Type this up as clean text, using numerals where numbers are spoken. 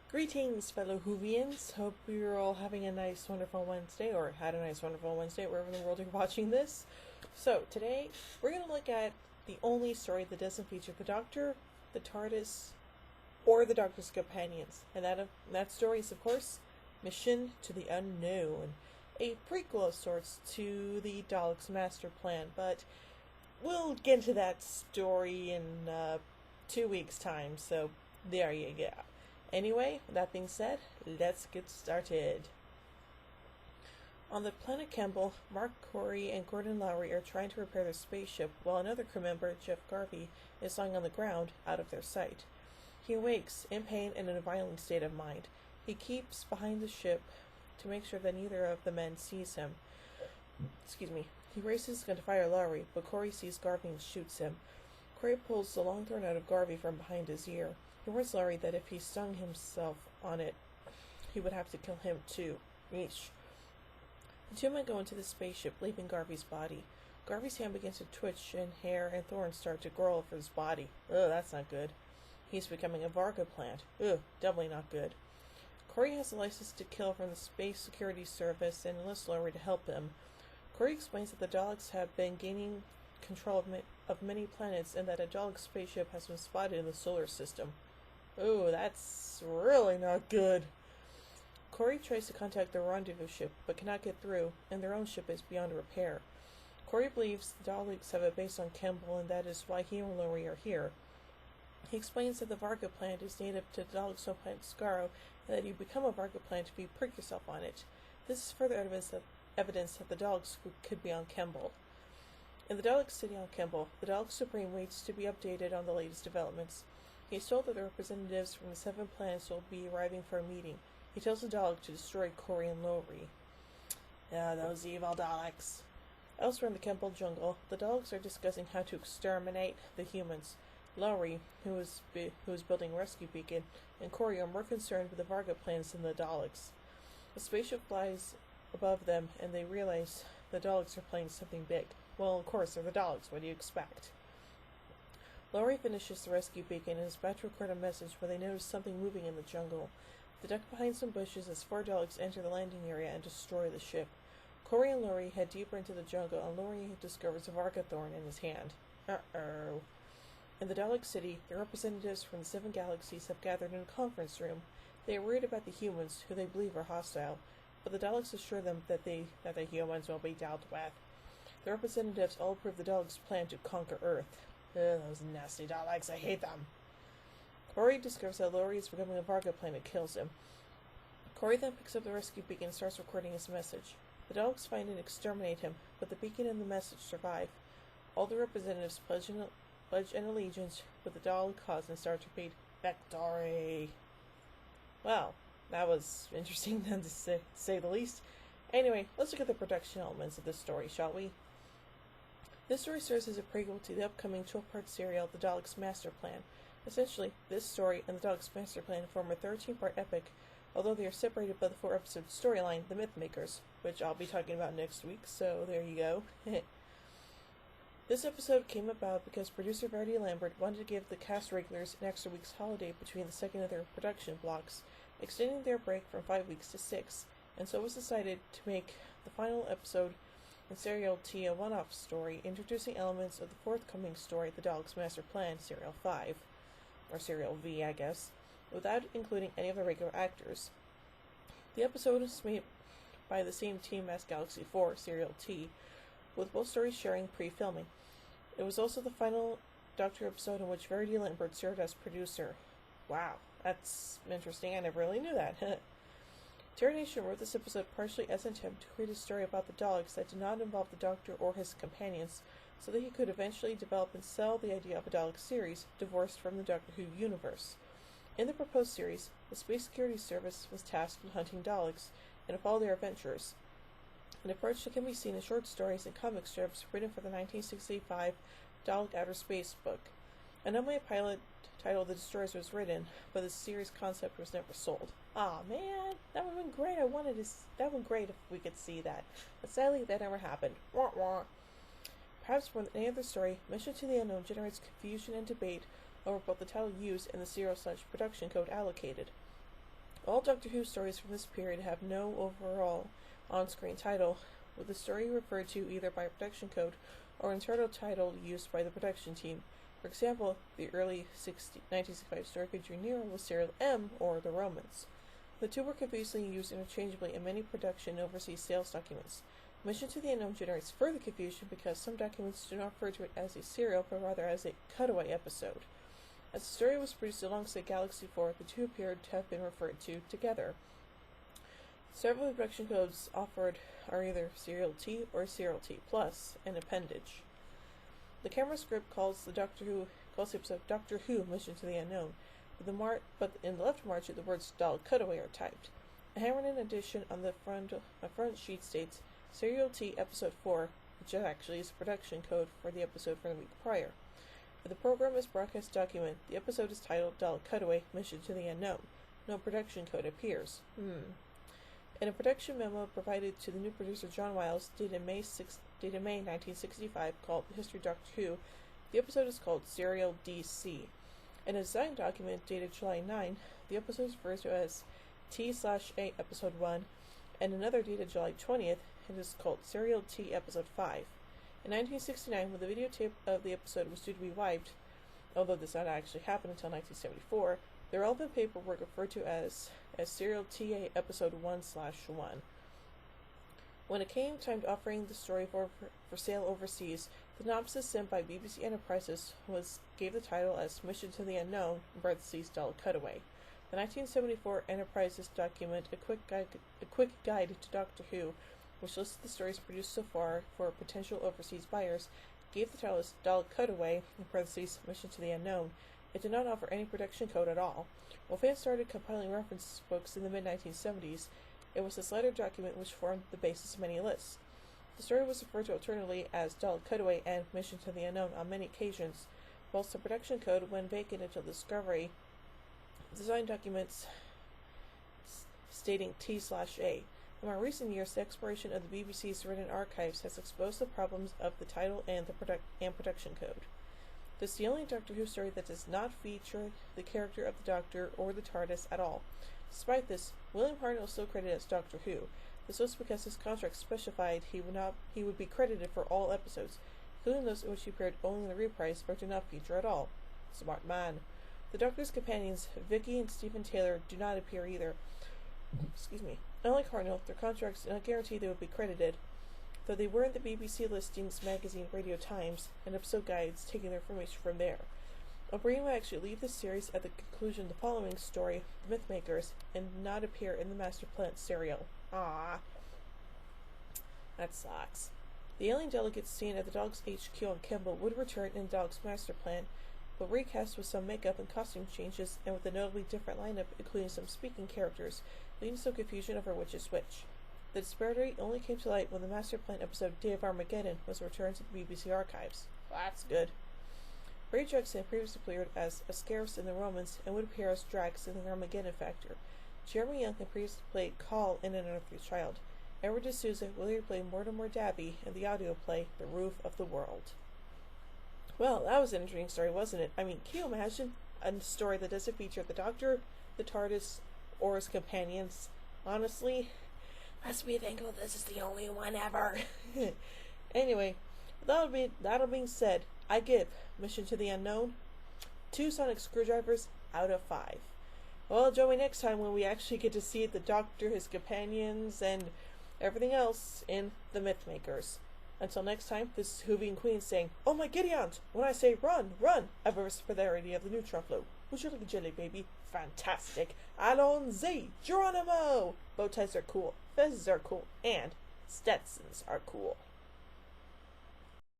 Greetings, fellow Whovians. Hope you're all having a nice, wonderful Wednesday, or had a nice, wonderful Wednesday, wherever in the world you're watching this. So, today, we're going to look at the only story that doesn't feature the Doctor, the TARDIS, or the Doctor's companions. And that story is, of course, Mission to the Unknown, a prequel of sorts to the Daleks' master plan, but we'll get into that story in 2 weeks' time, so there you go. Anyway, with that being said, let's get started. On the planet Campbell, Mark Corey and Gordon Lowry are trying to repair their spaceship, while another crew member, Jeff Garvey, is lying on the ground, out of their sight. He awakes, in pain and in a violent state of mind. He keeps behind the ship to make sure that neither of the men sees him. He raises his gun to fire Lowry, but Corey sees Garvey and shoots him. Corey pulls the long thorn out of Garvey from behind his ear. He warns Lowry that if he stung himself on it, he would have to kill him too. Eesh. The two men go into the spaceship, leaving Garvey's body. Garvey's hand begins to twitch, and hair and thorns start to grow over his body. Ugh, that's not good. He's becoming a Varga plant. Ugh, doubly not good. Corey has a license to kill from the Space Security Service and enlists Lowry to help him. Corey explains that the Daleks have been gaining control of many planets, and that a Dalek spaceship has been spotted in the solar system. Ooh, that's really not good. Corey tries to contact the rendezvous ship, but cannot get through, and their own ship is beyond repair. Corey believes the Daleks have a base on Campbell, and that is why he and Lowry are here. He explains that the Varga plant is native to the Daleks' home planet Skaro, and that you become a Varga plant if you prick yourself on it. This is further evidence that the Daleks could be on Campbell. In the Dalek city on Campbell, the Dalek Supreme waits to be updated on the latest developments. He is told that the representatives from the 7 planets will be arriving for a meeting. He tells the Dalek to destroy Corey and Lowry. Those evil Daleks. Elsewhere in the Campbell jungle, the Daleks are discussing how to exterminate the humans. Lowry, who is building a rescue beacon, and Corey are more concerned with the Varga plans than the Daleks. A spaceship flies above them, and they realize the Daleks are planning something big. Well, of course, they're the Daleks. What do you expect? Lowry finishes the rescue beacon and is about to record a message when they notice something moving in the jungle. They duck behind some bushes as 4 Daleks enter the landing area and destroy the ship. Corey and Lowry head deeper into the jungle, and Lowry discovers a Varga thorn in his hand. Uh-oh. In the Dalek city, the representatives from the 7 galaxies have gathered in a conference room. They are worried about the humans, who they believe are hostile, but the Daleks assure them that the humans will be dealt with. The representatives all approve the Daleks' plan to conquer Earth. Ugh, those nasty Daleks, I hate them. Corey discovers that Lowry is becoming a Varga plant and kills him. Corey then picks up the rescue beacon and starts recording his message. The Daleks find and exterminate him, but the beacon and the message survive. All the representatives pledge an allegiance with the Dalek cause and start to repeat, "Victory!" Well, that was interesting then to say the least. Anyway, let's look at the production elements of this story, shall we? This story serves as a prequel to the upcoming 12-part serial, The Daleks' Master Plan. Essentially, this story and The Daleks' Master Plan form a 13-part epic, although they are separated by the 4-episode storyline, The Mythmakers, which I'll be talking about next week, so there you go. This episode came about because producer Verity Lambert wanted to give the cast regulars an extra week's holiday between the second of their production blocks, extending their break from 5 weeks to 6, and so it was decided to make the final episode in Serial T a one-off story, introducing elements of the forthcoming story, The Daleks' Master Plan, Serial 5, or Serial V, I guess, without including any of the regular actors. The episode is made by the same team as Galaxy 4, Serial T, with both stories sharing pre-filming. It was also the final Doctor episode in which Verity Lambert served as producer. Wow, that's interesting. I never really knew that. Terry Nation wrote this episode partially as an attempt to create a story about the Daleks that did not involve the Doctor or his companions, so that he could eventually develop and sell the idea of a Dalek series, divorced from the Doctor Who universe. In the proposed series, the Space Security Service was tasked with hunting Daleks, and of all their adventures, an approach that can be seen in short stories and comic strips written for the 1965 Dalek Outer Space book. An unmade pilot titled The Destroyers was written, but the series concept was never sold. Aw, man, that would have been great. That would have been great if we could see that. But sadly, that never happened. Wah wah. Perhaps more than any other story, Mission to the Unknown generates confusion and debate over both the title used and the serial/production code allocated. All Doctor Who stories from this period have no overall on-screen title, with the story referred to either by a production code or an internal title used by the production team. For example, the early 1965 story featuring Nero was Serial M, or The Romans. The two were confusingly used interchangeably in many production overseas sales documents. Mission to the Unknown generates further confusion because some documents do not refer to it as a serial, but rather as a cutaway episode. As the story was produced alongside Galaxy 4, the two appeared to have been referred to together. Several production codes offered are either Serial T or Serial T Plus, an appendage. The camera script calls the episode Doctor Who Mission to the Unknown, but in the left margin the words Dalek Cutaway are typed. A handwritten addition on the front sheet states Serial T Episode 4, which actually is a production code for the episode from the week prior. For the program's broadcast document, the episode is titled Dalek Cutaway Mission to the Unknown. No production code appears. In a production memo provided to the new producer John Wiles, dated May 1965, called History Doctor Who, the episode is called Serial DC. In a design document dated July 9, the episode is referred to as T/A Episode 1, and another dated July 20th, it is called Serial T Episode 5. In 1969, when the videotape of the episode was due to be wiped, although this did not actually happen until 1974, the relevant paperwork referred to as Serial TA Episode 1/1. When it came time to offering the story for sale overseas, the synopsis sent by BBC Enterprises gave the title as Mission to the Unknown, in parentheses Dalek Cutaway. The 1974 Enterprises document, a quick guide to Doctor Who, which listed the stories produced so far for potential overseas buyers, gave the title as Dalek Cutaway, in parentheses Mission to the Unknown. It did not offer any production code at all. When fans started compiling reference books in the mid-1970s, it was this latter document which formed the basis of many lists. The story was referred to alternately as Dalek Cutaway and Mission to the Unknown on many occasions, whilst the production code went vacant until Discovery, design documents stating T/A. In more recent years, the exploration of the BBC's written archives has exposed the problems of the title and production code. This is the only Doctor Who story that does not feature the character of the Doctor or the TARDIS at all. Despite this, William Hartnell is still credited as Doctor Who. This was because his contract specified he would be credited for all episodes, including those in which he appeared only in the reprise but do not feature at all. Smart man. The Doctor's companions, Vicky and Stephen Taylor, do not appear either. Unlike Hartnell, their contracts do not guarantee they would be credited, though they were in the BBC listings, magazine, Radio Times, and episode guides, taking their information from there. O'Brien will actually leave the series at the conclusion of the following story, The Mythmakers, and not appear in the Master Planet serial. Ah, that sucks. The alien delegates seen at the Dog's HQ on Kemble would return in the Dog's Master Plan, but recast with some makeup and costume changes, and with a notably different lineup, including some speaking characters, leading to some confusion over which is which. The disparity only came to light when the Master Plan episode Day of Armageddon was returned to the BBC archives. Well, that's good. Ray Judson previously appeared as Ascaris in The Romans and would appear as Drax in The Armageddon Factor. Jeremy Young had previously played Call in An Unearthly Child. Edward D'Souza will later play Mortimer Dabby in the audio play The Roof of the World. Well, that was an interesting story, wasn't it? I mean, can you imagine a story that doesn't feature the Doctor, the TARDIS, or his companions? Honestly, lest me think, well, this is the only one ever. Anyway, that being said, I give Mission to the Unknown 2 sonic screwdrivers out of 5. Well, join me next time when we actually get to see the Doctor, his companions, and everything else in The Mythmakers. Until next time, this is Hoovy and Queen saying, "Oh my Gideons! When I say run, run! I have a superiority of the neutron flow. Would you like a jelly, baby? Fantastic! Allons-y! Geronimo! Bow ties are cool, fezzes are cool, and Stetsons are cool."